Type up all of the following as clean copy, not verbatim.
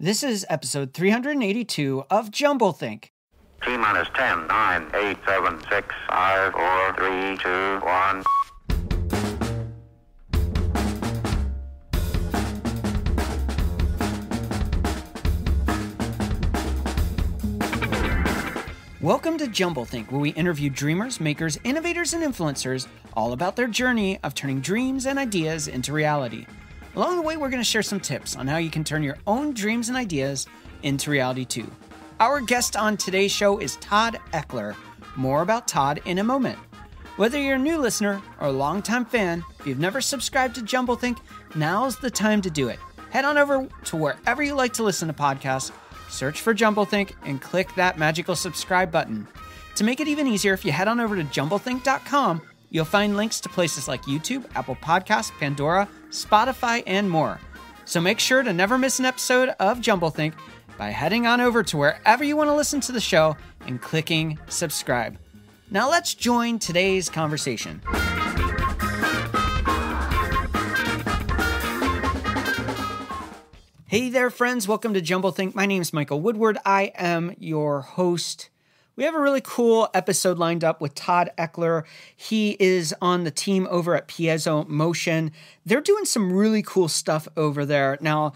This is episode 382 of Jumblethink. T-minus 10, 9, 8, 7, 6, 5, 4, 3, 2, 1. Welcome to Jumblethink, where we interview dreamers, makers, innovators, and influencers all about their journey of turning dreams and ideas into reality. Along the way, we're going to share some tips on how you can turn your own dreams and ideas into reality too. Our guest on today's show is Todd Eckler. More about Todd in a moment. Whether you're a new listener or a longtime fan, if you've never subscribed to Jumblethink, now's the time to do it. Head on over to wherever you like to listen to podcasts, search for Jumblethink, and click that magical subscribe button. To make it even easier, if you head on over to jumblethink.com, you'll find links to places like YouTube, Apple Podcasts, Pandora, Spotify, and more. So make sure to never miss an episode of Jumblethink by heading on over to wherever you want to listen to the show and clicking subscribe. Now let's join today's conversation. Hey there, friends. Welcome to Jumblethink. My name is Michael Woodward. I am your host. We have a really cool episode lined up with Todd Eckler. He is on the team over at Piezo Motion. They're doing some really cool stuff over there. Now,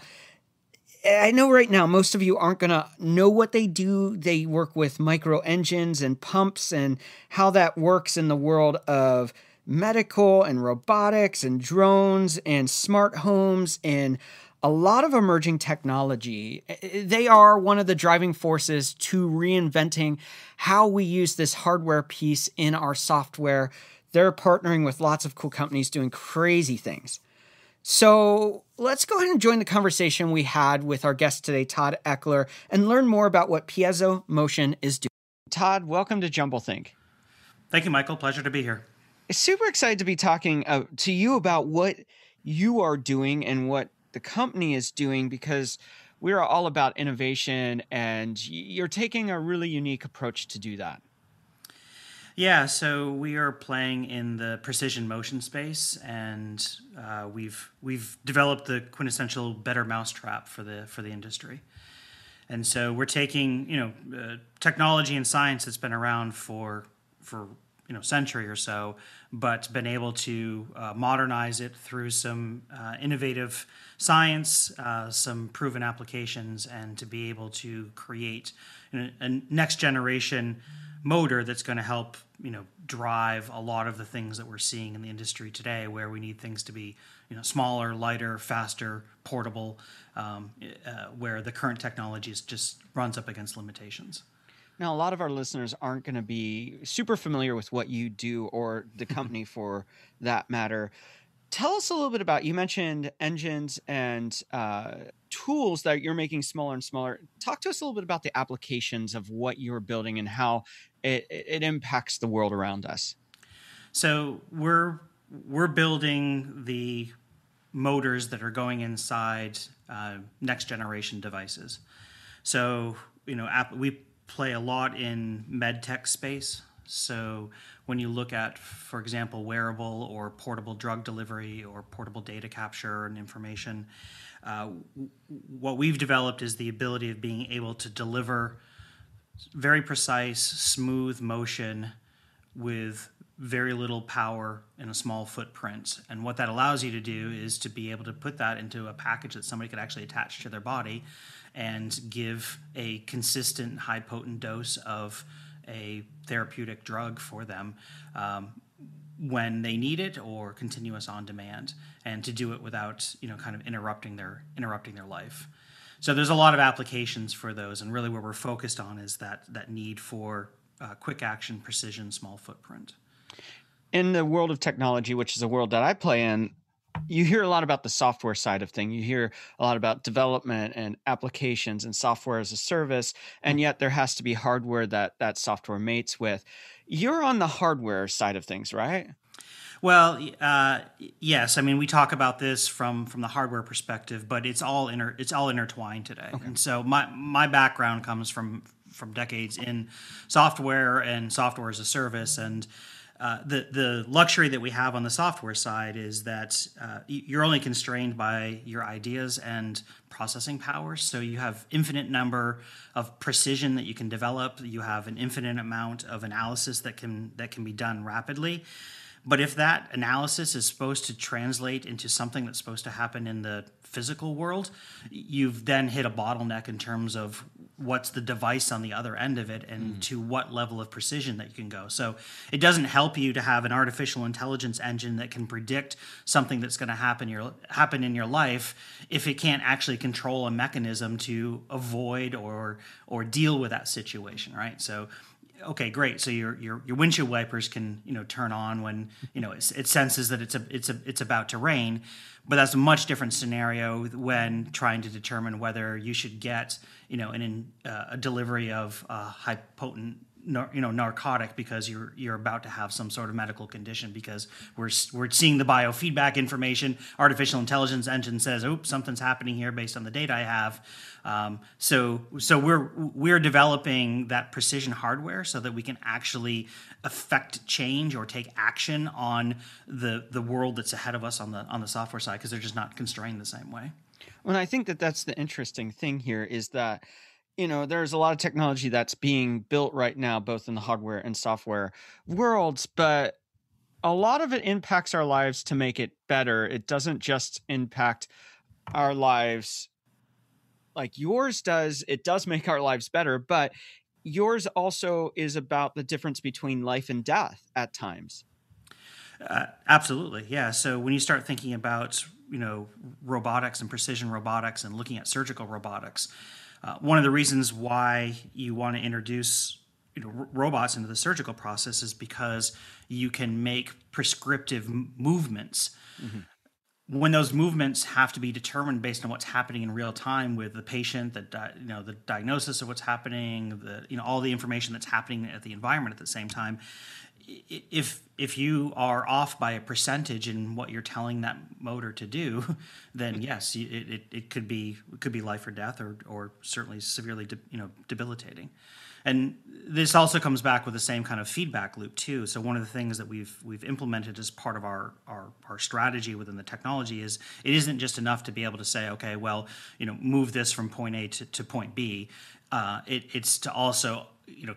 I know right now most of you aren't going to know what they do. They work with micro engines and pumps and how that works in the world of medical and robotics and drones and smart homes and a lot of emerging technology. They are one of the driving forces to reinventing how we use this hardware piece in our software. They're partnering with lots of cool companies doing crazy things. So let's go ahead and join the conversation we had with our guest today, Todd Eckler, and learn more about what Piezo Motion is doing. Todd, welcome to Jumblethink. Thank you, Michael. Pleasure to be here. Super excited to be talking to you about what you are doing and what the company is doing, because we're all about innovation and you're taking a really unique approach to do that. Yeah, so we are playing in the precision motion space, and we've developed the quintessential better mousetrap for the industry. And so we're taking technology and science that's been around for century or so, but been able to modernize it through some innovative science, some proven applications, and to be able to create a next generation motor that's going to help drive a lot of the things that we're seeing in the industry today, where we need things to be smaller, lighter, faster, portable, where the current technology just runs up against limitations. Now, a lot of our listeners aren't going to be super familiar with what you do or the company for that matter. Tell us a little bit about, you mentioned engines and tools that you're making smaller and smaller. Talk to us a little bit about the applications of what you're building and how it impacts the world around us. So we're building the motors that are going inside next generation devices. So, we play a lot in med tech space. So when you look at, for example, wearable or portable drug delivery or portable data capture and information, what we've developed is the ability of being able to deliver very precise, smooth motion with very little power in a small footprint. And what that allows you to do is to be able to put that into a package that somebody could actually attach to their body and give a consistent, high potent dose of a therapeutic drug for them when they need it, or continuous on demand, and to do it without kind of interrupting their life. So there's a lot of applications for those, and really where we're focused on is that need for quick action, precision, small footprint. In the world of technology, which is a world that I play in, you hear a lot about the software side of things. You hear a lot about development and applications and software as a service, and yet there has to be hardware that software mates with. You're on the hardware side of things, right? Well, yes. I mean, we talk about this from the hardware perspective, but it's all intertwined today. Okay. And so my background comes from decades in software and software as a service, and the luxury that we have on the software side is that you're only constrained by your ideas and processing powers. So you have infinite number of precision that you can develop. You have an infinite amount of analysis that can be done rapidly. But if that analysis is supposed to translate into something that's supposed to happen in the physical world, you've then hit a bottleneck in terms of what's the device on the other end of it and to what level of precision that you can go. So it doesn't help you to have an artificial intelligence engine that can predict something that's going to happen in your life if it can't actually control a mechanism to avoid or deal with that situation, right? So okay, great. So your windshield wipers can turn on when it senses that it's about to rain, but that's a much different scenario when trying to determine whether you should get a delivery of high potent narcotic because you're about to have some sort of medical condition, because we're seeing the biofeedback information. Artificial intelligence engine says, "Oops, something's happening here based on the data I have." So we're developing that precision hardware so that we can actually affect change or take action on the world that's ahead of us on the software side, because they're just not constrained the same way. Well, I think that's the interesting thing here is that, there's a lot of technology that's being built right now, both in the hardware and software worlds, but a lot of it impacts our lives to make it better. It doesn't just impact our lives like yours does. It does make our lives better, but yours also is about the difference between life and death at times. Absolutely, yeah. So when you start thinking about robotics and precision robotics and looking at surgical robotics, one of the reasons why you want to introduce robots into the surgical process is because you can make prescriptive movements. Mm-hmm. When those movements have to be determined based on what's happening in real time with the patient, the diagnosis of what's happening, all the information that's happening at the environment at the same time. If you are off by a percentage in what you're telling that motor to do, then yes, it could be life or death, or certainly severely debilitating. And this also comes back with the same kind of feedback loop too. So one of the things that we've implemented as part of our strategy within the technology is it isn't just enough to be able to say, okay, well, move this from point A to point B. It's to also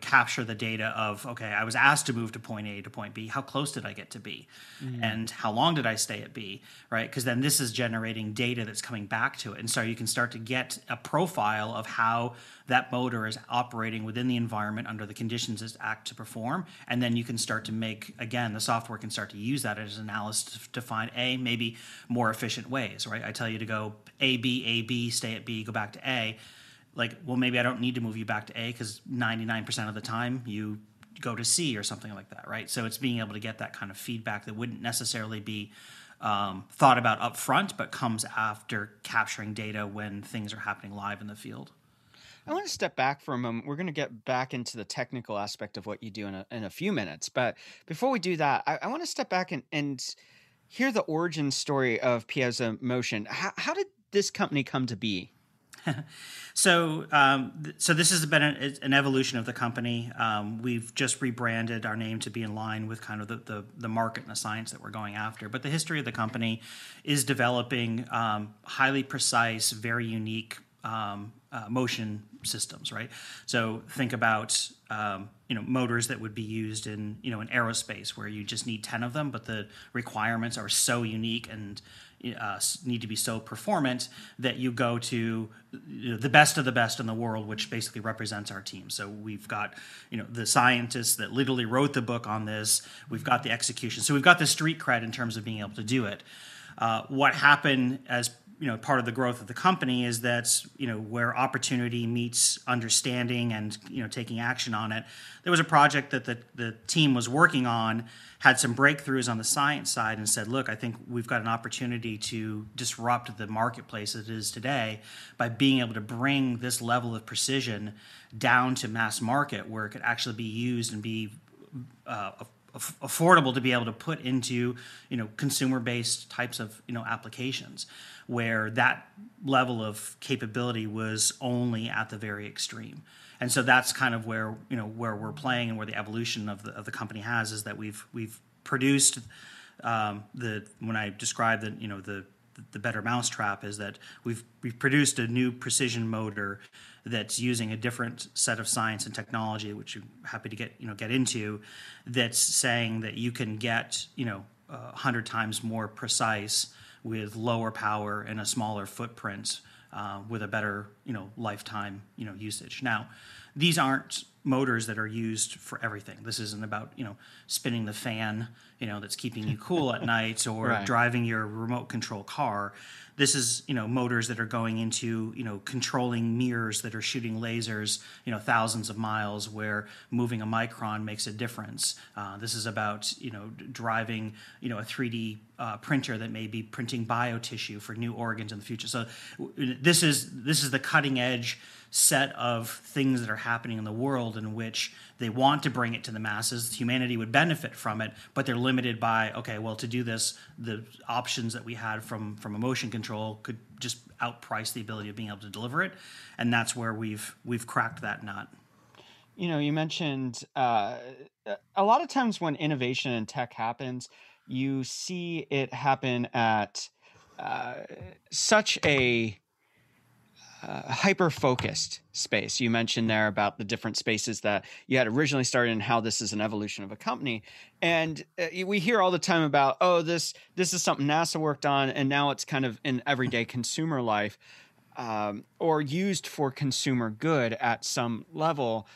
capture the data of, okay, I was asked to move to point A to point B. How close did I get to B? Mm-hmm. And how long did I stay at B, right? Because then this is generating data that's coming back to it. And so you can start to get a profile of how that motor is operating within the environment under the conditions it's asked to perform. And then you can start to make, again, the software can start to use that as analysis to find maybe more efficient ways, right? I tell you to go A, B, stay at B, go back to A. Like, well, maybe I don't need to move you back to A because 99% of the time you go to C or something like that, right? So it's being able to get that kind of feedback that wouldn't necessarily be thought about up front, but comes after capturing data when things are happening live in the field. I want to step back for a moment. We're going to get back into the technical aspect of what you do in a few minutes. But before we do that, I want to step back and hear the origin story of Piezo Motion. How did this company come to be? So this has been an evolution of the company. We've just rebranded our name to be in line with kind of the market and the science that we're going after. But the history of the company is developing highly precise, very unique motion systems, right? So think about motors that would be used in in aerospace, where you just need 10 of them, but the requirements are so unique and need to be so performant that you go to the best of the best in the world, which basically represents our team. So we've got the scientists that literally wrote the book on this. We've got the execution. So we've got the street cred in terms of being able to do it. What happened as part of the growth of the company is that where opportunity meets understanding and taking action on it, there was a project that the team was working on, had some breakthroughs on the science side, and said, look, I think we've got an opportunity to disrupt the marketplace that it is today by being able to bring this level of precision down to mass market, where it could actually be used and be affordable to be able to put into, consumer-based types of, applications, where that level of capability was only at the very extreme. And so that's kind of where we're playing, and where the evolution of the company is that we've produced when I describe the better mousetrap, is that we've produced a new precision motor that's using a different set of science and technology, which I'm happy to get into, that's saying that you can get 100 times more precise with lower power and a smaller footprint, with a better lifetime usage. Now, these aren't motors that are used for everything. This isn't about spinning the fan that's keeping you cool at night, or Right. driving your remote control car. This is motors that are going into controlling mirrors that are shooting lasers thousands of miles, where moving a micron makes a difference. This is about driving a 3D printer that may be printing biotissue for new organs in the future. So this is the cutting edge set of things that are happening in the world, in which they want to bring it to the masses. Humanity would benefit from it, but they're limited by, okay, well, to do this, the options that we had from a motion control could just outprice the ability of being able to deliver it. And that's where we've cracked that nut. You mentioned a lot of times when innovation in tech happens, you see it happen at such a hyper-focused space. You mentioned there about the different spaces that you had originally started, and how this is an evolution of a company. And we hear all the time about, oh, this is something NASA worked on, and now it's kind of in everyday consumer life, or used for consumer good at some level.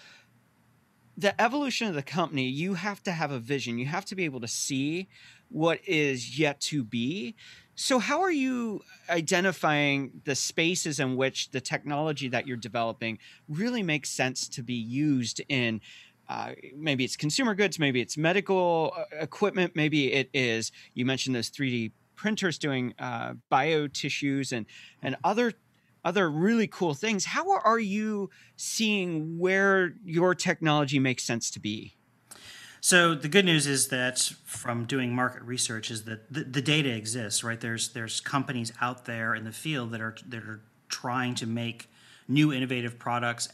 The evolution of the company, you have to have a vision. You have to be able to see what is yet to be. So how are you identifying the spaces in which the technology that you're developing really makes sense to be used in? Maybe it's consumer goods, maybe it's medical equipment, maybe it is, you mentioned those 3D printers doing biotissues and other really cool things. How are you seeing where your technology makes sense to be? So the good news is that, from doing market research, is that the data exists, right? There's companies out there in the field that are trying to make new innovative products,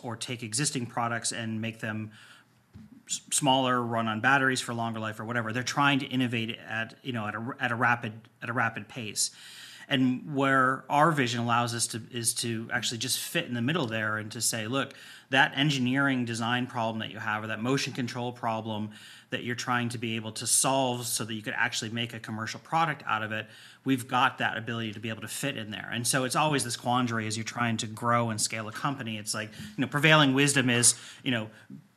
or take existing products and make them smaller, run on batteries for longer life, or whatever. They're trying to innovate at a rapid pace. And where our vision allows us is to actually just fit in the middle there, and to say, look, that engineering design problem that you have, or that motion control problem that you're trying to be able to solve so that you could actually make a commercial product out of it, we've got that ability to be able to fit in there. And so it's always this quandary as you're trying to grow and scale a company. It's like, prevailing wisdom is,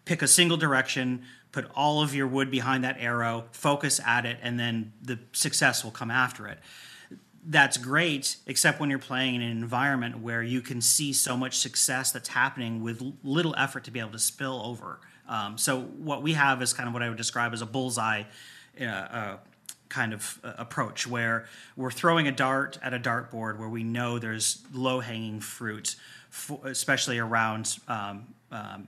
pick a single direction, put all of your wood behind that arrow, focus at it, and then the success will come after it. That's great, except when you're playing in an environment where you can see so much success that's happening with little effort to be able to spill over. So what we have is kind of what I would describe as a bullseye kind of approach, where we're throwing a dart at a dartboard where we know there's low-hanging fruit, especially around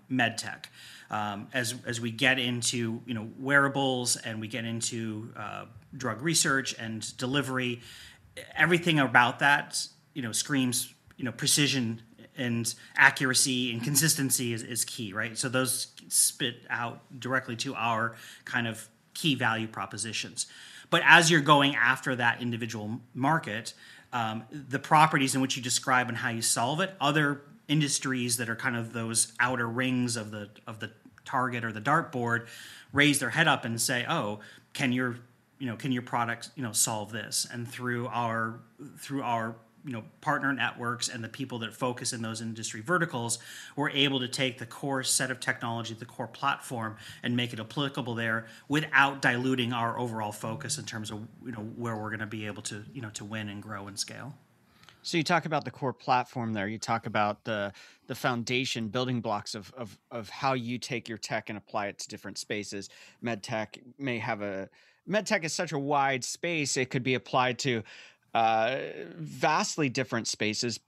med tech. As we get into wearables, and we get into drug research and delivery, everything about that screams precision and accuracy and consistency is key, right? So those spit out directly to our kind of key value propositions. But as you're going after that individual market, the properties in which you describe and how you solve it, other industries that are kind of those outer rings of the target or the dartboard raise their head up and say, oh, can your product solve this? And through our partner networks and the people that focus in those industry verticals, we're able to take the core set of technology, the core platform, and make it applicable there without diluting our overall focus in terms of where we're going to be able to win and grow and scale. So you talk about the core platform there. You talk about the foundation building blocks of how you take your tech and apply it to different spaces. MedTech is such a wide space. It could be applied to vastly different spaces,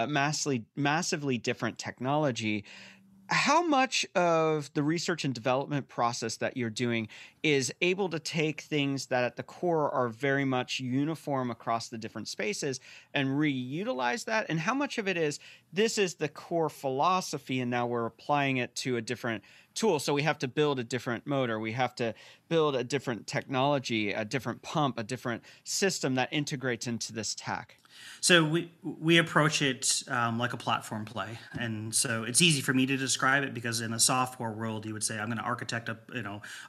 massively different technology. How much of the research and development process that you're doing is able to take things that at the core are very much uniform across the different spaces and reutilize that? And how much of it is this is the core philosophy and now we're applying it to a different tool? So we have to build a different motor, we have to build a different technology, a different pump, a different system that integrates into this tech. So we approach it like a platform play, and so it's easy for me to describe it because in the software world, you would say I'm going to architect a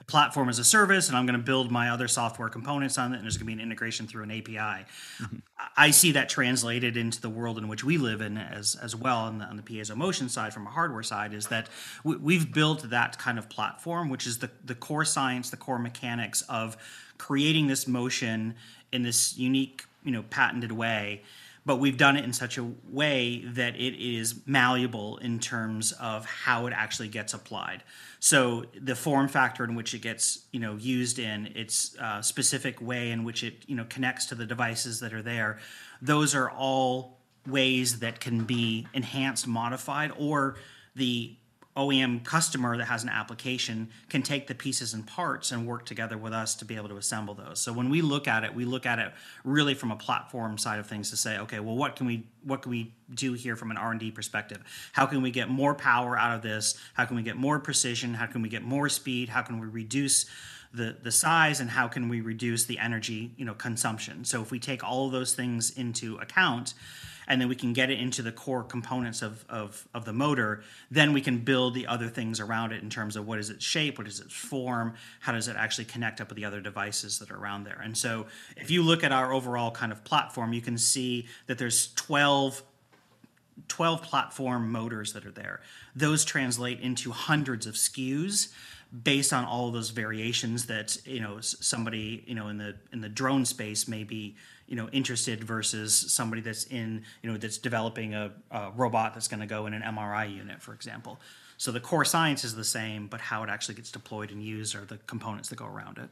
platform as a service, and I'm going to build my other software components on it, and there's going to be an integration through an API. Mm-hmm. I see that translated into the world in which we live in as well on the Piezo Motion side, from a hardware side, is that we've built that kind of platform, which is the core science, the core mechanics of creating this motion in this unique, patented way, but we've done it in such a way that it is malleable in terms of how it actually gets applied. So the form factor in which it gets, used in, its specific way in which it, connects to the devices that are there, those are all ways that can be enhanced, modified, or the OEM customer that has an application can take the pieces and parts and work together with us to be able to assemble those. So when we look at it really from a platform side of things to say, okay, well, what can we do here from an R&D perspective? How can we get more power out of this? How can we get more precision? How can we get more speed? How can we reduce the size, and how can we reduce the energy consumption? So if we take all of those things into account, and then we can get it into the core components of the motor, then we can build the other things around it in terms of what is its shape, what is its form, how does it actually connect up with the other devices that are around there. And so if you look at our overall kind of platform, you can see that there's 12 platform motors that are there. Those translate into hundreds of SKUs based on all of those variations that somebody in the drone space may be interested versus somebody that's that's developing a robot that's going to go in an MRI unit, for example. So the core science is the same, but how it actually gets deployed and used are the components that go around it.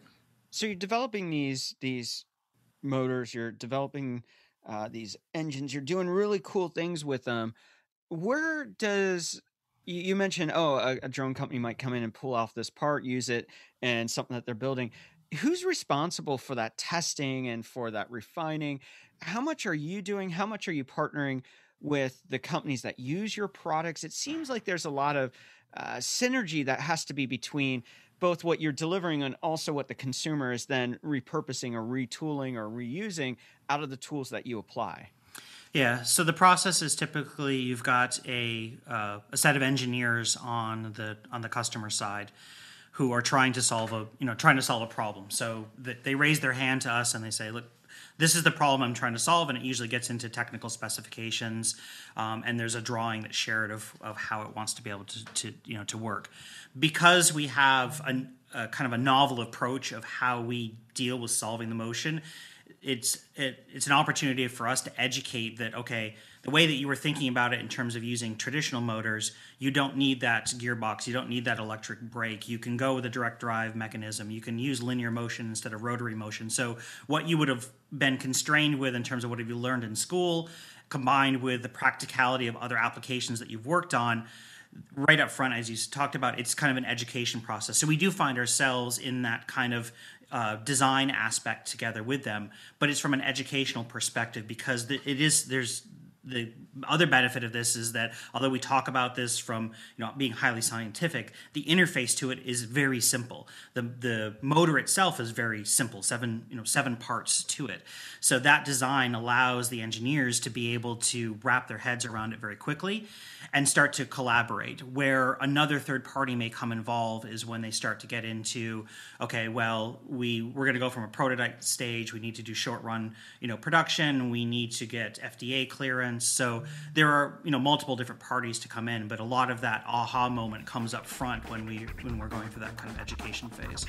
So you're developing these motors, you're developing these engines, you're doing really cool things with them. Where does you mentioned, a drone company might come in and pull off this part, use it, and something that they're building. Who's responsible for that testing and for that refining? How much are you doing? How much are you partnering with the companies that use your products? It seems like there's a lot of synergy that has to be between both what you're delivering and also what the consumer is then repurposing or retooling or reusing out of the tools that you apply. Yeah, so the process is typically you've got a set of engineers on the customer side who are trying to solve a problem. So they raise their hand to us and they say, "Look, this is the problem I'm trying to solve," and it usually gets into technical specifications, and there's a drawing that's shared of how it wants to be able to work. Because we have a kind of a novel approach of how we deal with solving the motion. It's an opportunity for us to educate that, okay, the way that you were thinking about it in terms of using traditional motors, you don't need that gearbox, you don't need that electric brake. You can go with a direct drive mechanism. You can use linear motion instead of rotary motion. So what you would have been constrained with in terms of what have you learned in school, combined with the practicality of other applications that you've worked on, right up front, as you talked about, it's kind of an education process. So we do find ourselves in that kind of design aspect together with them, but it's from an educational perspective because there's the other benefit of this is that although we talk about this from being highly scientific, the interface to it is very simple. The motor itself is very simple, seven parts to it. So that design allows the engineers to be able to wrap their heads around it very quickly and start to collaborate. Where another third party may come involved is when they start to get into, okay, well, we're going to go from a prototype stage. We need to do short run, production. We need to get FDA clearance. So there are, multiple different parties to come in, but a lot of that aha moment comes up front when we're going through that kind of education phase.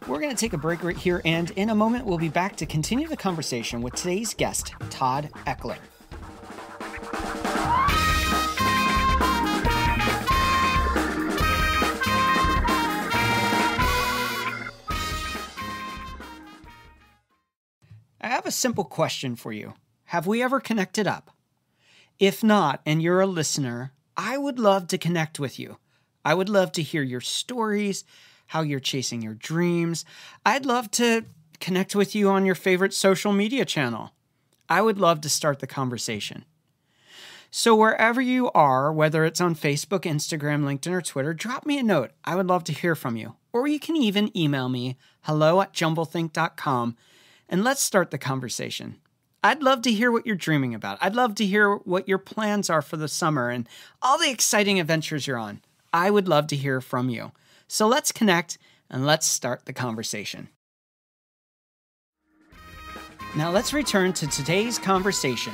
We're going to take a break right here, and in a moment, we'll be back to continue the conversation with today's guest, Todd Eckler. I have a simple question for you. Have we ever connected up? If not, and you're a listener, I would love to connect with you. I would love to hear your stories, how you're chasing your dreams. I'd love to connect with you on your favorite social media channel. I would love to start the conversation. So wherever you are, whether it's on Facebook, Instagram, LinkedIn, or Twitter, drop me a note. I would love to hear from you. Or you can even email me, hello@jumblethink.com, and let's start the conversation. I'd love to hear what you're dreaming about. I'd love to hear what your plans are for the summer and all the exciting adventures you're on. I would love to hear from you. So let's connect and let's start the conversation. Now let's return to today's conversation.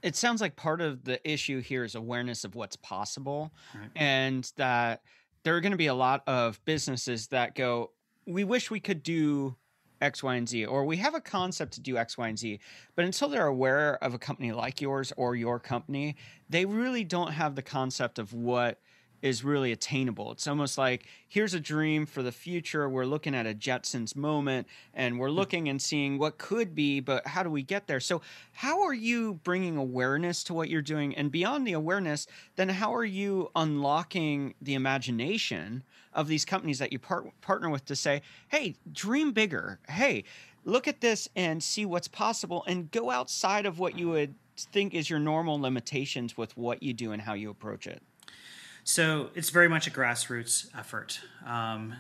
It sounds like part of the issue here is awareness of what's possible, right? And that there are going to be a lot of businesses that go, we wish we could do X, Y, and Z, or we have a concept to do X, Y, and Z. But until they're aware of a company like yours or your company, they really don't have the concept of what is really attainable. It's almost like, here's a dream for the future. We're looking at a Jetsons moment and we're looking and seeing what could be, but how do we get there? So how are you bringing awareness to what you're doing? And beyond the awareness, then how are you unlocking the imagination of these companies that you partner with to say, hey, dream bigger. Hey, look at this and see what's possible and go outside of what you would think is your normal limitations with what you do and how you approach it? So it's very much a grassroots effort.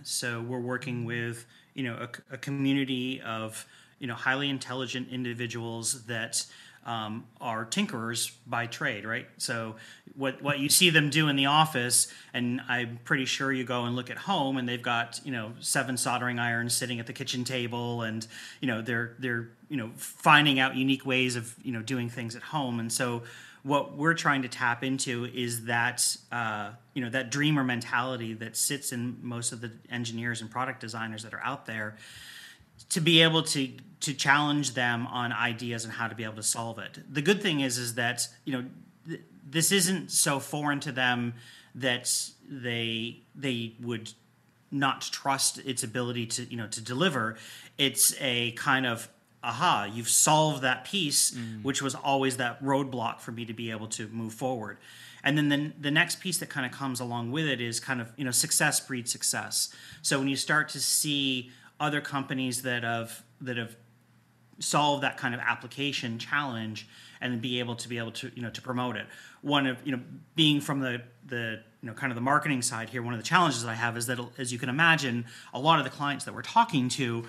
So we're working with, a community of, highly intelligent individuals that are tinkerers by trade, right? So what you see them do in the office, and I'm pretty sure you go and look at home, and they've got 7 soldering irons sitting at the kitchen table, and they're finding out unique ways of doing things at home, and so. What we're trying to tap into is that that dreamer mentality that sits in most of the engineers and product designers that are out there, to be able to challenge them on ideas and how to be able to solve it. The good thing is that this isn't so foreign to them that they would not trust its ability to to deliver. It's a kind of aha, you've solved that piece, which was always that roadblock for me to be able to move forward. And then the next piece that kind of comes along with it is kind of, success breeds success. So when you start to see other companies that have solved that kind of application challenge and then be able to to promote it. One of, being from the kind of the marketing side here, one of the challenges that I have is that, as you can imagine, a lot of the clients that we're talking to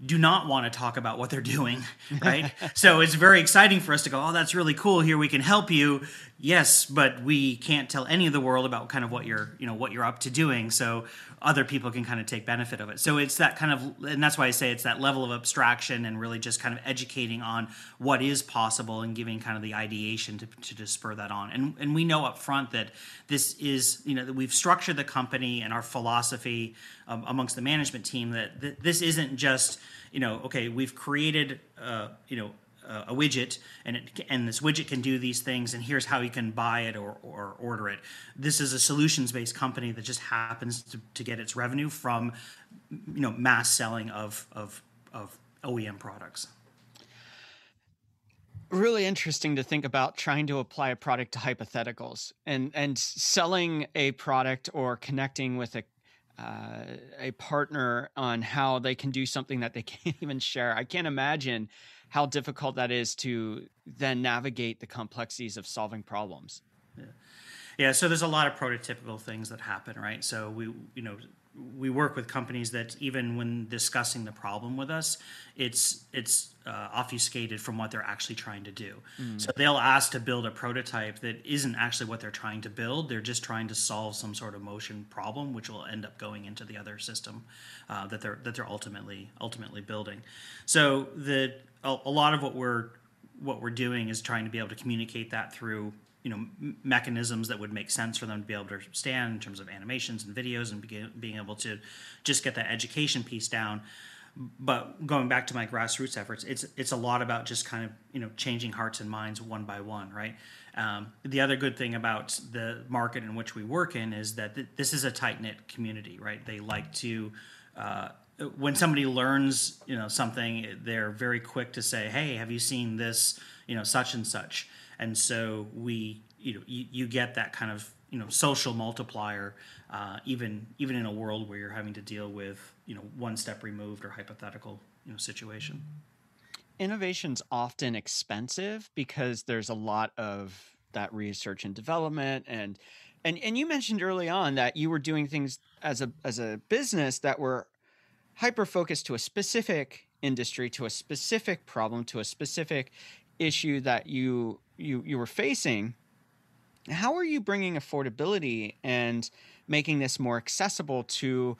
do not want to talk about what they're doing, right? So it's very exciting for us to go, oh, that's really cool. Here we can help you. Yes, but we can't tell any of the world about kind of what you're up to doing. So other people can kind of take benefit of it. So it's that kind of, and that's why I say it's that level of abstraction and really just kind of educating on what is possible and giving kind of the ideation to just spur that on. And we know up front that this is, that we've structured the company and our philosophy amongst the management team that this isn't just, okay, we've created, a widget, and this widget can do these things, and here's how you can buy it or order it. This is a solutions-based company that just happens to get its revenue from, mass selling of OEM products. Really interesting to think about trying to apply a product to hypotheticals and selling a product or connecting with a partner on how they can do something that they can't even share. I can't imagine how difficult that is to then navigate the complexities of solving problems. Yeah. So there's a lot of prototypical things that happen, right? So we work with companies that even when discussing the problem with us, it's obfuscated from what they're actually trying to do. So they'll ask to build a prototype that isn't actually what they're trying to build. They're just trying to solve some sort of motion problem, which will end up going into the other system that they're ultimately building. So a lot of what we're doing is trying to be able to communicate that through mechanisms that would make sense for them to be able to understand in terms of animations and videos and being able to just get that education piece down. But going back to my grassroots efforts, it's a lot about just kind of changing hearts and minds one by one, right? The other good thing about the market in which we work in is that this is a tight-knit community, right? They like to when somebody learns, something, they're very quick to say, "Hey, have you seen this, such and such?" And so you get that kind of, social multiplier, even in a world where you're having to deal with, one step removed or hypothetical, situation. Innovation's often expensive because there's a lot of that research and development, and you mentioned early on that you were doing things as a business that were hyper focused to a specific industry, to a specific problem, to a specific issue that you were facing. How are you bringing affordability and making this more accessible to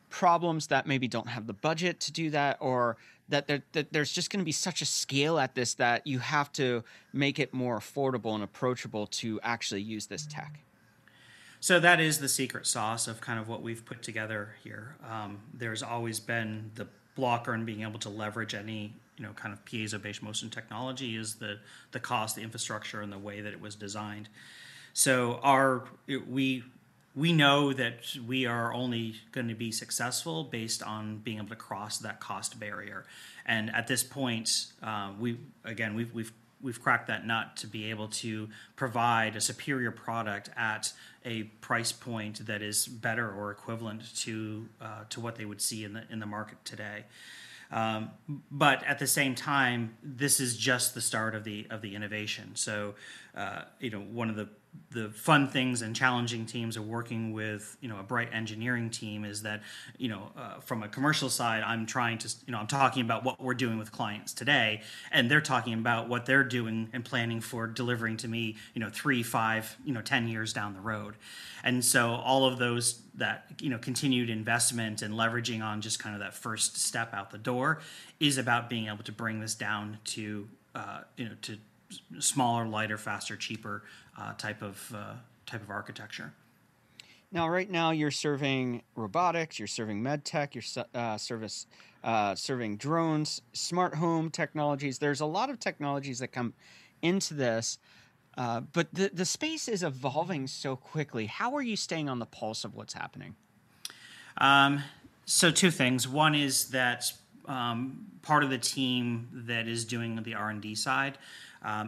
problems that maybe don't have the budget to do that, or that there's just going to be such a scale at this that you have to make it more affordable and approachable to actually use this tech? So that is the secret sauce of kind of what we've put together here. There's always been the blocker in being able to leverage any kind of piezo-based motion technology is the cost, the infrastructure, and the way that it was designed. So we know that we are only going to be successful based on being able to cross that cost barrier. And at this point, we've cracked that nut to be able to provide a superior product at a price point that is better or equivalent to what they would see in the market today. But at the same time, this is just the start of the innovation. So, one of the fun things and challenging teams of working with a bright engineering team is that from a commercial side, I'm trying to I'm talking about what we're doing with clients today, and they're talking about what they're doing and planning for delivering to me 3, 5, 10 years down the road. And so all of those that continued investment and leveraging on just kind of that first step out the door is about being able to bring this down to to smaller, lighter, faster, cheaper type of architecture. Now, right now, you're serving robotics, you're serving med tech, you're serving drones, smart home technologies. There's a lot of technologies that come into this, but the space is evolving so quickly. How are you staying on the pulse of what's happening? So two things. One is that part of the team that is doing the R&D side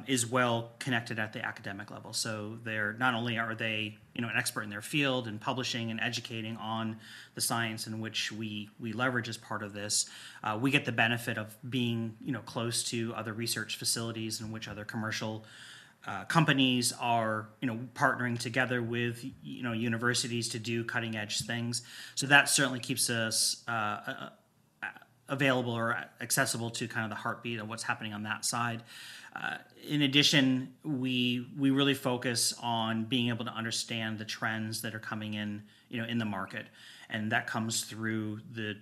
is well connected at the academic level. So they're not only are they an expert in their field and publishing and educating on the science in which we leverage as part of this, we get the benefit of being close to other research facilities in which other commercial companies are partnering together with universities to do cutting edge things. So that certainly keeps us available or accessible to kind of the heartbeat of what's happening on that side. In addition, we really focus on being able to understand the trends that are coming in the market, and that comes through the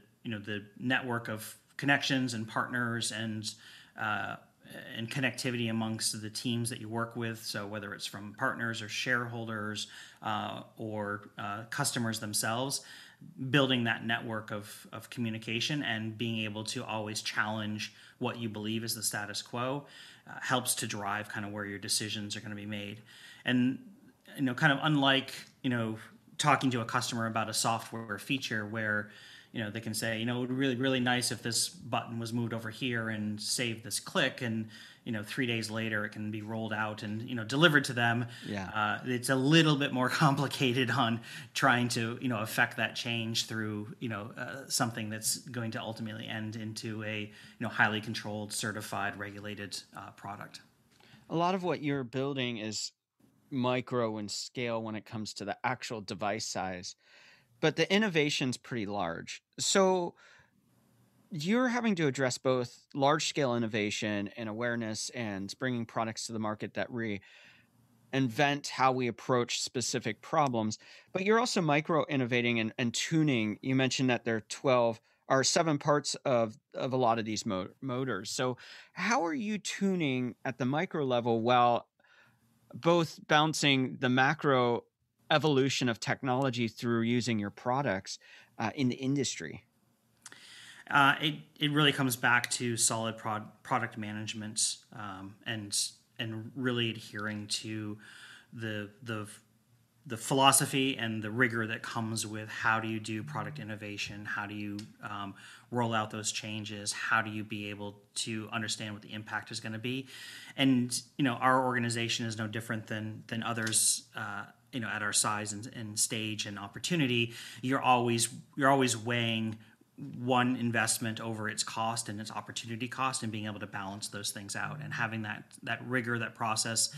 network of connections and partners and connectivity amongst the teams that you work with. So whether it's from partners or shareholders or customers themselves, building that network of communication and being able to always challenge what you believe is the status quo helps to drive kind of where your decisions are going to be made. And kind of unlike talking to a customer about a software feature where they can say, it would be really, really nice if this button was moved over here and save this click, and 3 days later it can be rolled out and delivered to them. Yeah. It's a little bit more complicated on trying to affect that change through something that's going to ultimately end into a highly controlled, certified, regulated product. A lot of what you're building is micro in scale when it comes to the actual device size, but the innovation's pretty large. So you're having to address both large scale innovation and awareness and bringing products to the market that reinvent how we approach specific problems, but you're also micro innovating and tuning. You mentioned that there are 12 or 7 parts of a lot of these motors. So how are you tuning at the micro level while both bouncing the macro evolution of technology through using your products in the industry? It really comes back to solid product management and really adhering to the the philosophy and the rigor that comes with how do you do product innovation, how do you roll out those changes, how do you be able to understand what the impact is going to be. And our organization is no different than others at our size and stage and opportunity. You're always weighing one investment over its cost and its opportunity cost, and being able to balance those things out, and having that rigor, that process,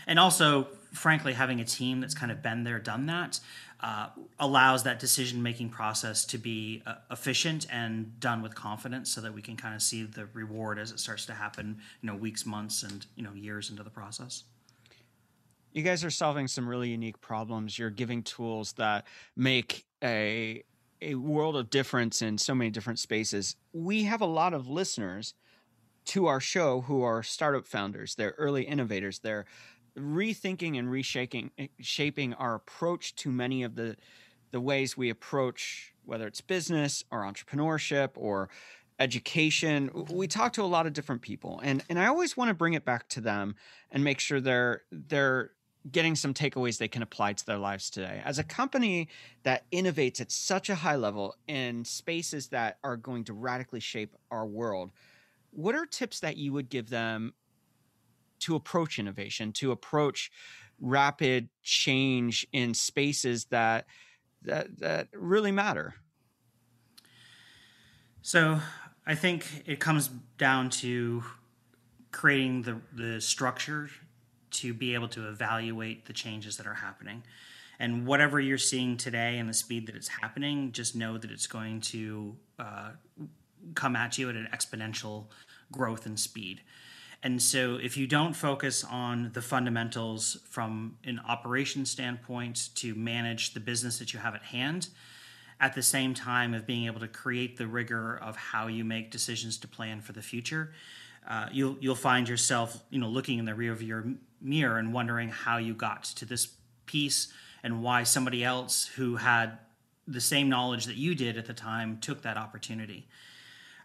and also, frankly, having a team that's kind of been there, done that, allows that decision-making process to be efficient and done with confidence, so that we can kind of see the reward as it starts to happen, weeks, months, and years into the process. You guys are solving some really unique problems. You're giving tools that make a world of difference in so many different spaces. We have a lot of listeners to our show who are startup founders. They're early innovators. They're rethinking and shaping our approach to many of the ways we approach, whether it's business or entrepreneurship or education. We talk to a lot of different people, and I always want to bring it back to them and make sure they're getting some takeaways they can apply to their lives today. As a company that innovates at such a high level in spaces that are going to radically shape our world, what are tips that you would give them to approach innovation, to approach rapid change in spaces that really matter? So I think it comes down to creating the structure to be able to evaluate the changes that are happening. And whatever you're seeing today and the speed that it's happening, just know that it's going to come at you at an exponential growth and speed. And so if you don't focus on the fundamentals from an operations standpoint to manage the business that you have at hand, at the same time of being able to create the rigor of how you make decisions to plan for the future, you'll find yourself looking in the rearview mirror and wondering how you got to this piece, and why somebody else who had the same knowledge that you did at the time took that opportunity.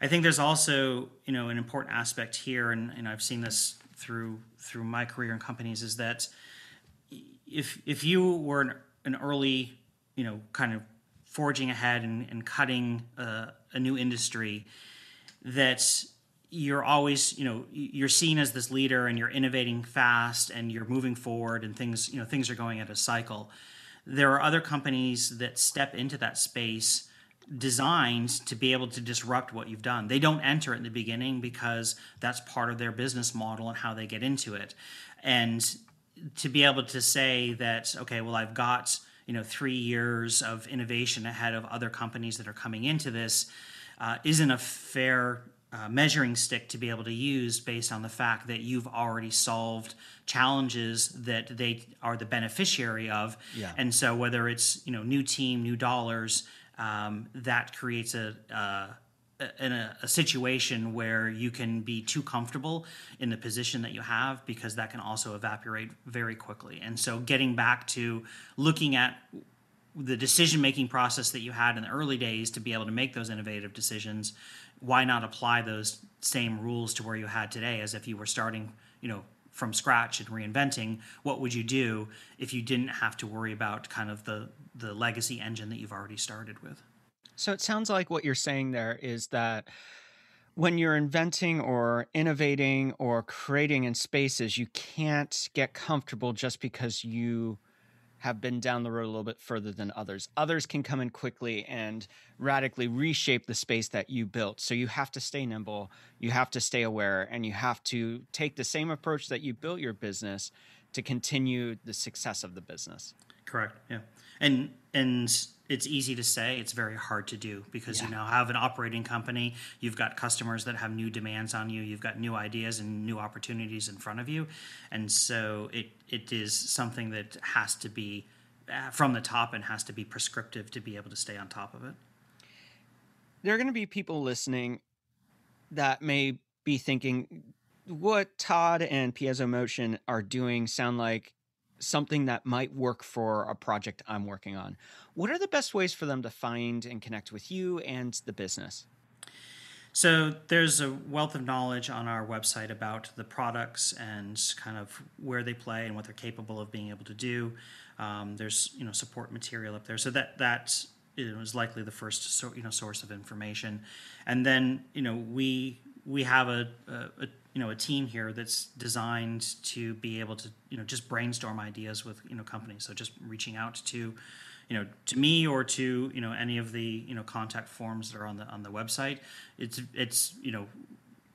I think there's also an important aspect here, and I've seen this through my career in companies, is that if you were an early kind of forging ahead and cutting a new industry, that you're always you're seen as this leader, and you're innovating fast, and you're moving forward, and things are going at a cycle. There are other companies that step into that space designed to be able to disrupt what you've done. They don't enter in the beginning because that's part of their business model and how they get into it. And to be able to say that, okay, well, I've got 3 years of innovation ahead of other companies that are coming into this, isn't a fair measuring stick to be able to use, based on the fact that you've already solved challenges that they are the beneficiary of. Yeah. And so whether it's new team, new dollars, that creates a situation where you can be too comfortable in the position that you have, because that can also evaporate very quickly. And so getting back to looking at the decision-making process that you had in the early days to be able to make those innovative decisions, why not apply those same rules to where you had today, as if you were starting, from scratch and reinventing? What would you do if you didn't have to worry about kind of the legacy engine that you've already started with? So it sounds like what you're saying there is that when you're inventing or innovating or creating in spaces, you can't get comfortable just because you have been down the road a little bit further than others. Others can come in quickly and radically reshape the space that you built. So you have to stay nimble, you have to stay aware, and you have to take the same approach that you built your business to continue the success of the business. Correct. Yeah. And it's easy to say, it's very hard to do, because you now have an operating company, you've got customers that have new demands on you, you've got new ideas and new opportunities in front of you. And so it is something that has to be from the top and has to be prescriptive to be able to stay on top of it. There are going to be people listening that may be thinking, what Todd and Piezo Motion are doing sound like something that might work for a project I'm working on. What are the best ways for them to find and connect with you and the business? So there's a wealth of knowledge on our website about the products and kind of where they play and what they're capable of being able to do. There's support material up there, so that is likely the first source of information. And then we have a team here that's designed to be able to just brainstorm ideas with companies. So just reaching out to to me or to any of the contact forms that are on the website. It's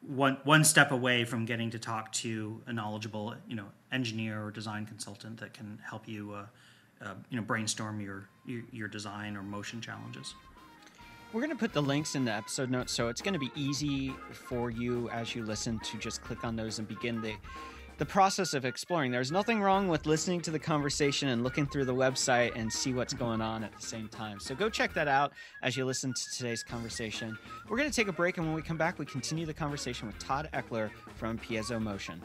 one step away from getting to talk to a knowledgeable engineer or design consultant that can help you brainstorm your design or motion challenges. We're going to put the links in the episode notes, so it's going to be easy for you as you listen to just click on those and begin the process of exploring. There's nothing wrong with listening to the conversation and looking through the website and see what's going on at the same time. So go check that out as you listen to today's conversation. We're going to take a break, and when we come back, we continue the conversation with Todd Eckler from Piezo Motion.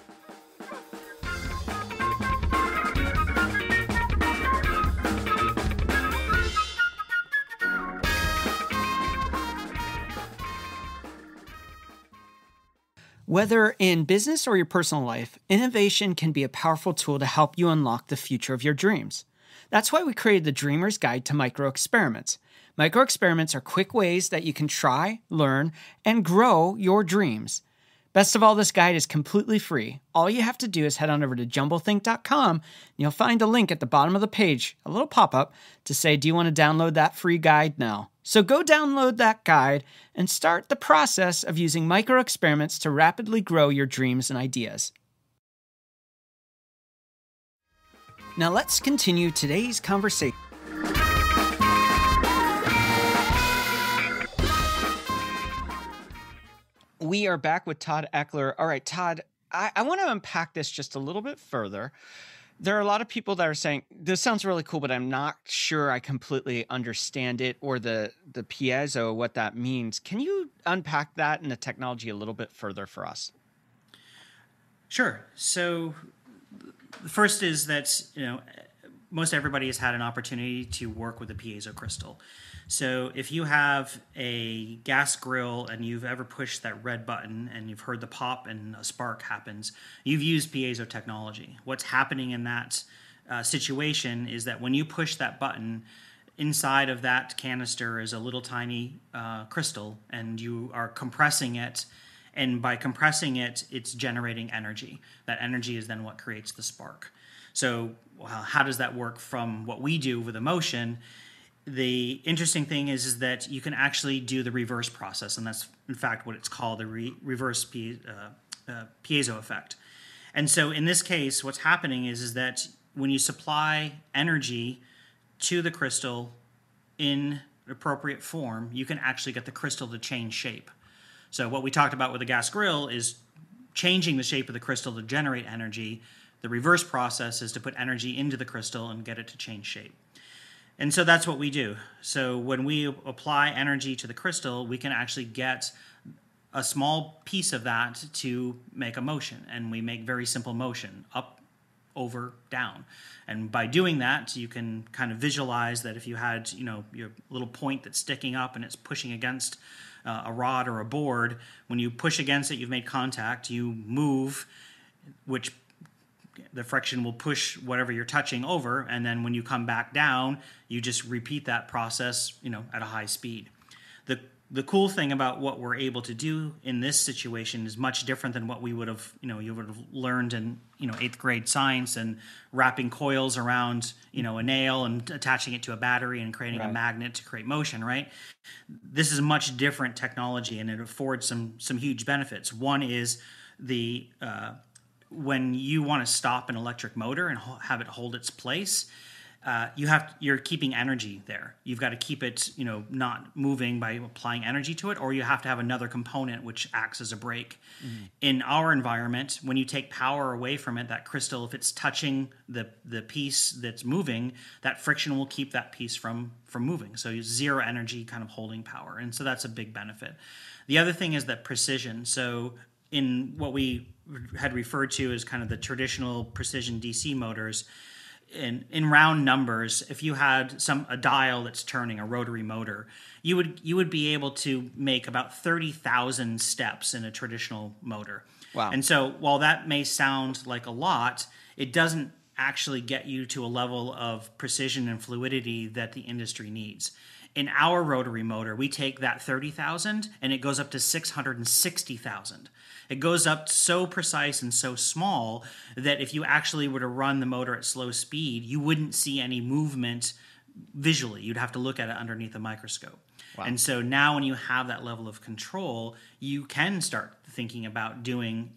Whether in business or your personal life, innovation can be a powerful tool to help you unlock the future of your dreams. That's why we created the Dreamer's Guide to Micro Experiments. Micro experiments are quick ways that you can try, learn, and grow your dreams. Best of all, this guide is completely free. All you have to do is head on over to jumblethink.com, and you'll find a link at the bottom of the page, a little pop-up, to say, do you want to download that free guide now? So go download that guide and start the process of using micro experiments to rapidly grow your dreams and ideas. Now let's continue today's conversation. We are back with Todd Eckler. All right, Todd, I want to unpack this just a little bit further. There are a lot of people that are saying, this sounds really cool, but I'm not sure I completely understand it or the piezo, what that means. Can you unpack that and the technology a little bit further for us? Sure. So the first is that, most everybody has had an opportunity to work with a piezo crystal. So if you have a gas grill and you've ever pushed that red button and you've heard the pop and a spark happens, you've used piezo technology. What's happening in that situation is that when you push that button, inside of that canister is a little tiny crystal, and you are compressing it. And by compressing it, it's generating energy. That energy is then what creates the spark. So how does that work from what we do with emotion? The interesting thing is that you can actually do the reverse process, and that's in fact what it's called, the reverse piezo effect. And so in this case, what's happening is that when you supply energy to the crystal in appropriate form, you can actually get the crystal to change shape. So what we talked about with the gas grill is changing the shape of the crystal to generate energy. The reverse process is to put energy into the crystal and get it to change shape. And so that's what we do. So when we apply energy to the crystal, we can actually get a small piece of that to make a motion. And we make very simple motion, up, over, down. And by doing that, you can kind of visualize that if you had, your little point that's sticking up and it's pushing against a rod or a board, when you push against it, you've made contact, you move, which the friction will push whatever you're touching over, and then when you come back down, you just repeat that process, at a high speed. The cool thing about what we're able to do in this situation is much different than what we would have, you would have learned in, 8th grade science and wrapping coils around, a nail and attaching it to a battery and creating a magnet to create motion, right? This is much different technology, and it affords some huge benefits. One is when you want to stop an electric motor and have it hold its place, you're keeping energy there. You've got to keep it, not moving by applying energy to it, or you have to have another component which acts as a brake. Mm-hmm. In our environment, when you take power away from it, that crystal, if it's touching the piece that's moving, that friction will keep that piece from moving. So zero energy kind of holding power. And so that's a big benefit. The other thing is that precision. So in what we had referred to as kind of the traditional precision DC motors, in round numbers, if you had a dial that's turning, a rotary motor, you would be able to make about 30,000 steps in a traditional motor. Wow. And so while that may sound like a lot, it doesn't actually get you to a level of precision and fluidity that the industry needs. In our rotary motor, we take that 30,000 and it goes up to 660,000. It goes up so precise and so small that if you actually were to run the motor at slow speed, you wouldn't see any movement visually. You'd have to look at it underneath a microscope. Wow. And so now when you have that level of control, you can start thinking about doing,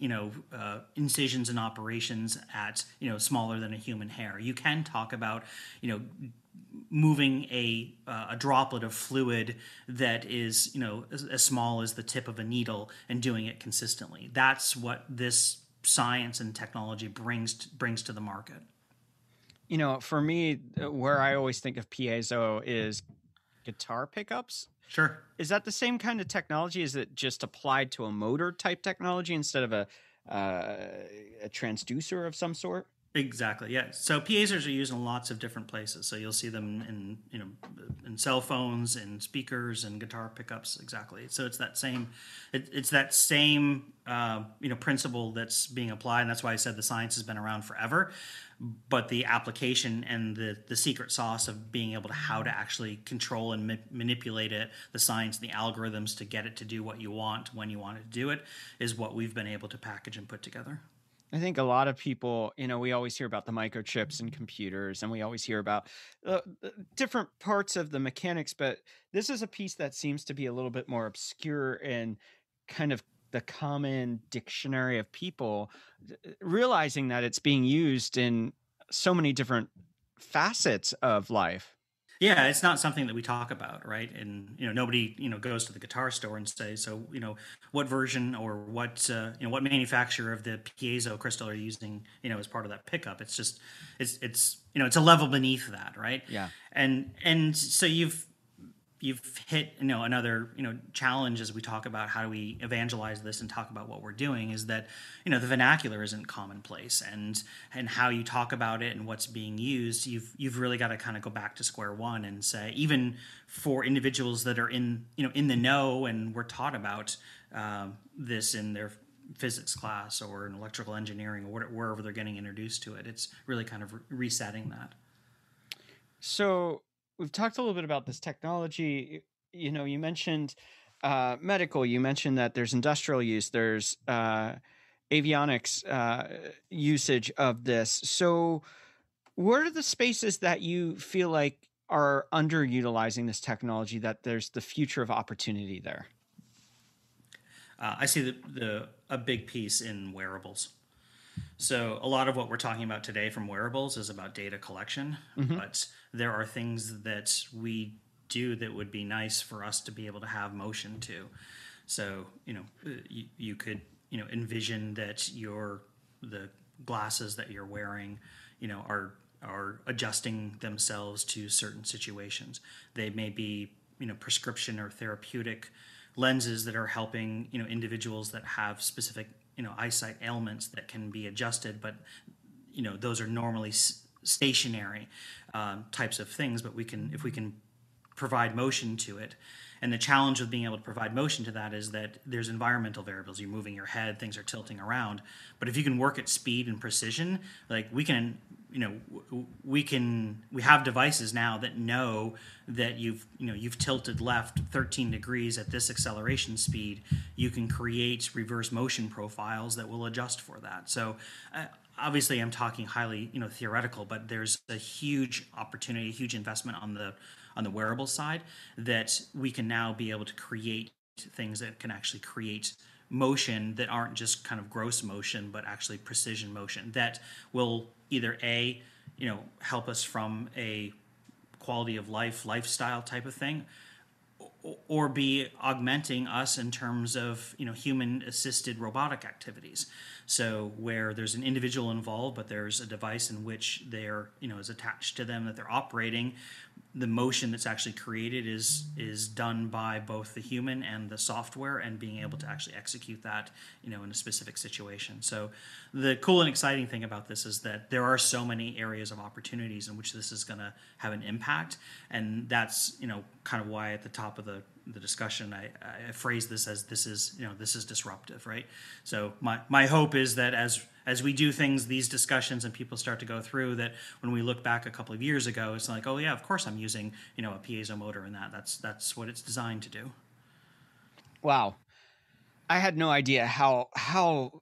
incisions and operations at, smaller than a human hair. You can talk about, moving a droplet of fluid that is, as small as the tip of a needle and doing it consistently. That's what this science and technology brings to the market. For me, where I always think of piezo is guitar pickups. Sure. Is that the same kind of technology? Is it just applied to a motor type technology instead of a transducer of some sort? Exactly. Yeah. So piezos are used in lots of different places. So you'll see them in cell phones and speakers and guitar pickups. Exactly. So it's that same principle that's being applied, and that's why I said the science has been around forever. But the application and the secret sauce of being able to how to actually control and manipulate it, the science, the algorithms to get it to do what you want when you want it to do it, is what we've been able to package and put together. I think a lot of people, we always hear about the microchips in computers, and we always hear about different parts of the mechanics, but this is a piece that seems to be a little bit more obscure in kind of the common dictionary of people, realizing that it's being used in so many different facets of life. Yeah, it's not something that we talk about, right? And nobody goes to the guitar store and says, so what version or what manufacturer of the piezo crystal are you using as part of that pickup? It's just it's a level beneath that, right? Yeah. And so you've hit another challenge as we talk about how do we evangelize this and talk about what we're doing, is that the vernacular isn't commonplace, and how you talk about it and what's being used, you've really got to kind of go back to square one and say, even for individuals that are in the know and were taught about this in their physics class or in electrical engineering or wherever they're getting introduced to it, it's really kind of resetting that. So we've talked a little bit about this technology. You mentioned medical. You mentioned that there's industrial use. There's avionics usage of this. So what are the spaces that you feel like are underutilizing this technology, that there's the future of opportunity there? I see a big piece in wearables. So a lot of what we're talking about today from wearables is about data collection, but there are things that we do that would be nice for us to be able to have motion to. So, you could, envision that the glasses that you're wearing, are adjusting themselves to certain situations. They may be, prescription or therapeutic lenses that are helping, individuals that have specific eyesight ailments that can be adjusted, but those are normally stationary types of things. But if we can provide motion to it, and the challenge with being able to provide motion to that is that there's environmental variables. You're moving your head, things are tilting around. But if you can work at speed and precision, like we have devices now that know that you've tilted left 13 degrees at this acceleration speed. You can create reverse motion profiles that will adjust for that. So obviously I'm talking highly theoretical, but there's a huge opportunity, a huge investment on the wearable side, that we can now be able to create things that can actually create motion that aren't just kind of gross motion, but actually precision motion that will either help us from a quality of lifestyle type of thing, or be augmenting us in terms of human assisted robotic activities. So where there's an individual involved, but there's a device in which they're is attached to them that they're operating. The motion that's actually created is done by both the human and the software, and being able to actually execute that in a specific situation. So the cool and exciting thing about this is that there are so many areas of opportunities in which this is going to have an impact, and that's kind of why at the top of the discussion I phrase this as this is disruptive, right? So my hope is that as as we do things, these discussions, and people start to go through that, when we look back a couple of years ago, it's like, oh yeah, of course I'm using, a piezo motor in that. That's what it's designed to do. Wow. I had no idea how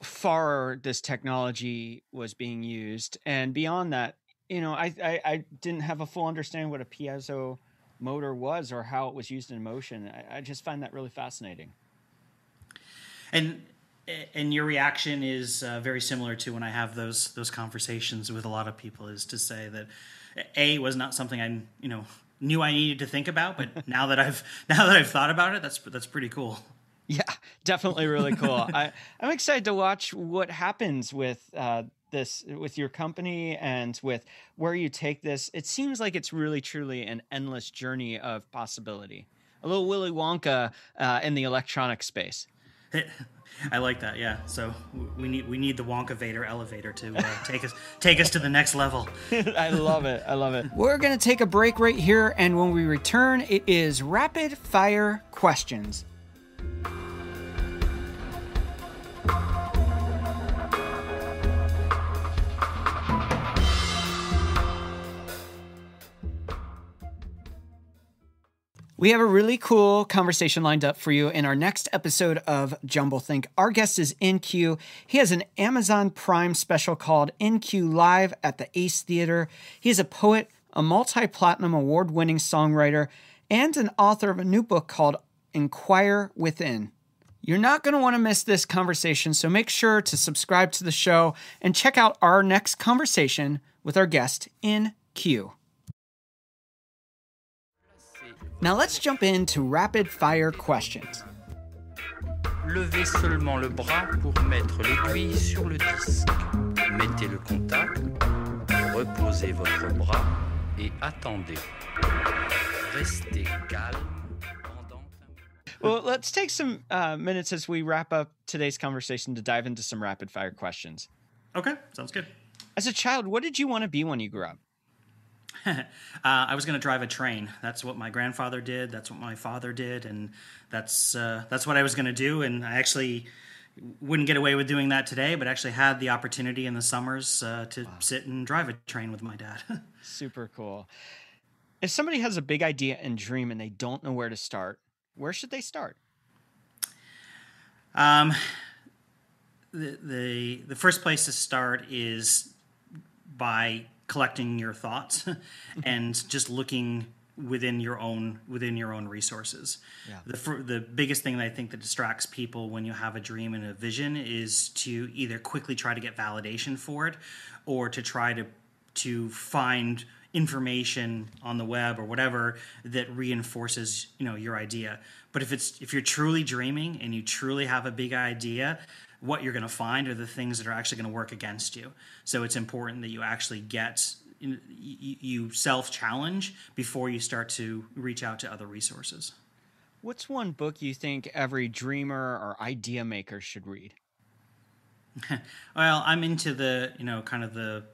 far this technology was being used. And beyond that, I didn't have a full understanding what a piezo motor was or how it was used in motion. I just find that really fascinating. And your reaction is very similar to when I have those conversations with a lot of people, is to say that was not something I knew I needed to think about, but now that I've thought about it, that's pretty cool. Yeah, definitely really cool. I'm excited to watch what happens with this, with your company and with where you take this. It seems like it's really truly an endless journey of possibility. A little Willy Wonka in the electronic space. I like that. Yeah. So we need the Wonka Vader elevator to take us to the next level. I love it. We're going to take a break right here, and when we return, it is rapid fire questions. We have a really cool conversation lined up for you in our next episode of Jumblethink. Our guest is InQ. He has an Amazon Prime special called InQ Live at the Ace Theater. He is a poet, a multi-platinum award-winning songwriter, and an author of a new book called Inquire Within. You're not going to want to miss this conversation, so make sure to subscribe to the show and check out our next conversation with our guest, InQ. Now let's jump into rapid fire questions. Levez seulement le bras pour mettre l'aiguille sur le disque. Mettez le contact, reposez votre bras et attendez. Restez calme pendant un... Well, let's take some minutes as we wrap up today's conversation to dive into some rapid fire questions. Okay, sounds good. As a child, what did you want to be when you grew up? I was going to drive a train. That's what my grandfather did. That's what my father did, and that's what I was going to do. And I actually wouldn't get away with doing that today, but actually had the opportunity in the summers to sit and drive a train with my dad. Super cool. If somebody has a big idea and dream and they don't know where to start, where should they start? The first place to start is by collecting your thoughts and just looking within your own resources. Yeah. The biggest thing that I think that distracts people when you have a dream and a vision is to either quickly try to get validation for it, or to try to find information on the web or whatever that reinforces your idea. But if you're truly dreaming and you truly have a big idea, what you're going to find are the things that are actually going to work against you. So it's important that you actually you self-challenge before you start to reach out to other resources. What's one book you think every dreamer or idea maker should read? Well, I'm into the kind of the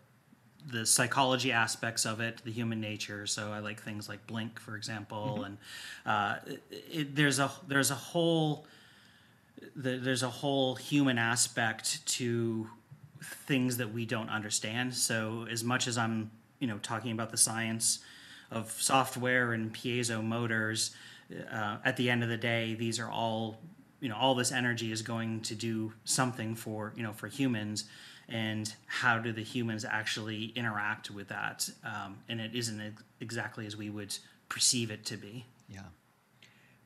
psychology aspects of it, the human nature. So I like things like Blink, for example, and there's a whole human aspect to things that we don't understand. So as much as I'm talking about the science of software and piezo motors, at the end of the day, these are all all this energy is going to do something for humans, and how do the humans actually interact with that? And it isn't exactly as we would perceive it to be. Yeah.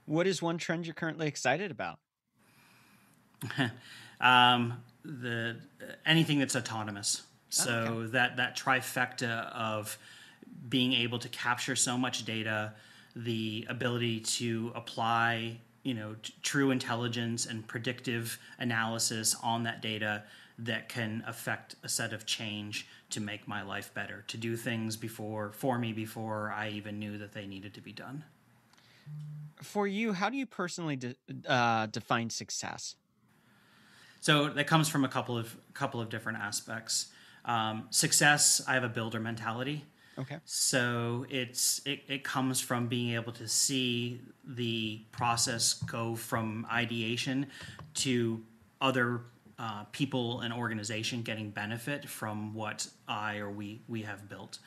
What is one trend you're currently excited about? Anything that's autonomous. So okay. that trifecta of being able to capture so much data, the ability to apply true intelligence and predictive analysis on that data that can affect a set of change to make my life better, to do things for me before I even knew that they needed to be done. For you, how do you personally define success? So that comes from a couple of different aspects. Success, I have a builder mentality. Okay. So it comes from being able to see the process go from ideation to other people and organization getting benefit from what we have built.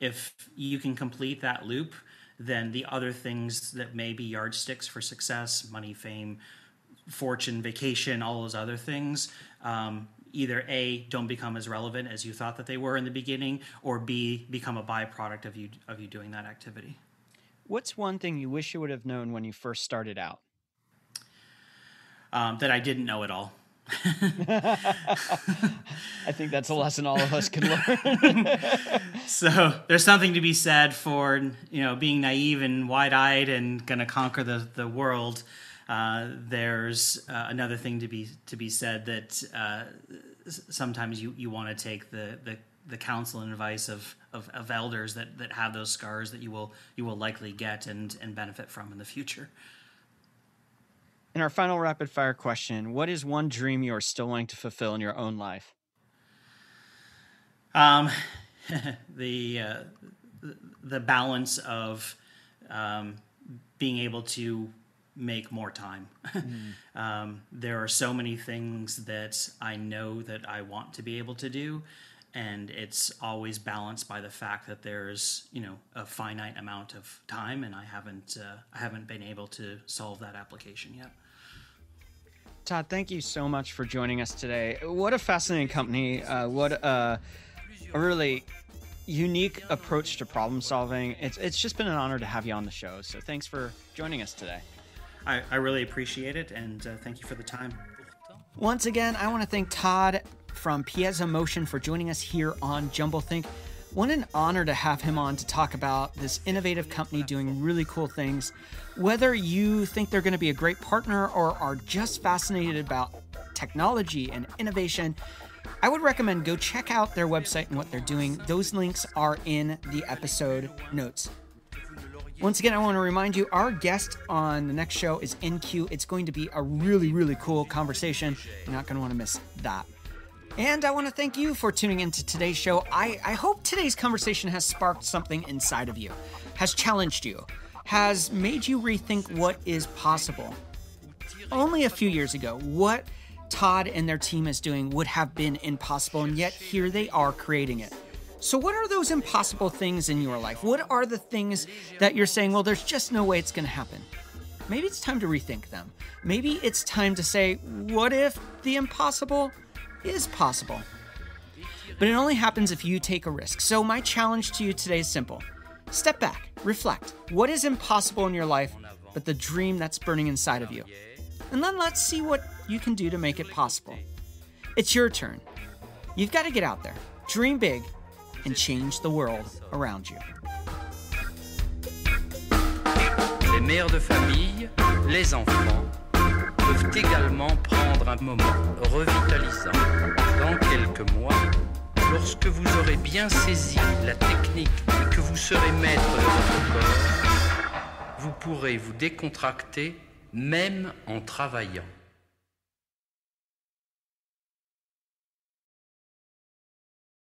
If you can complete that loop, then the other things that may be yardsticks for success, money, fame, fortune, vacation, all those other things, either A, don't become as relevant as you thought that they were in the beginning, or B, become a byproduct of you doing that activity. What's one thing you wish you would have known when you first started out? That I didn't know at all. I think that's a lesson all of us can learn. So there's something to be said for, being naive and wide-eyed and going to conquer the world. There's another thing to be said that sometimes you want to take the counsel and advice of elders that have those scars that you will likely get and benefit from in the future. In our final rapid fire question, what is one dream you are still wanting to fulfill in your own life? The balance of being able to make more time. There are so many things that I know that I want to be able to do, and it's always balanced by the fact that there's a finite amount of time, and I haven't been able to solve that application yet. Todd, thank you so much for joining us today. What a fascinating company. What a really unique approach to problem solving. It's just been an honor to have you on the show. So thanks for joining us today. I really appreciate it, and thank you for the time. Once again, I want to thank Todd from Piezo Motion for joining us here on Jumblethink. What an honor to have him on to talk about this innovative company doing really cool things. Whether you think they're going to be a great partner or are just fascinated about technology and innovation, I would recommend go check out their website and what they're doing. Those links are in the episode notes. Once again, I want to remind you, our guest on the next show is NQ. It's going to be a really, really cool conversation. You're not going to want to miss that. And I want to thank you for tuning into today's show. I hope today's conversation has sparked something inside of you, has challenged you, has made you rethink what is possible. Only a few years ago, what Todd and their team is doing would have been impossible, and yet here they are creating it. So what are those impossible things in your life? What are the things that you're saying, well, there's just no way it's going to happen? Maybe it's time to rethink them. Maybe it's time to say, what if the impossible is possible? But it only happens if you take a risk. So my challenge to you today is simple. Step back, reflect. What is impossible in your life but the dream that's burning inside of you? And then let's see what you can do to make it possible. It's your turn. You've got to get out there, dream big, and change the world around you. Les mères de famille, les enfants, peuvent également prendre un moment revitalisant dans quelques mois, lorsque vous aurez bien saisi la technique et que vous serez maître de votre corps. Vous pourrez vous décontracter même en travaillant.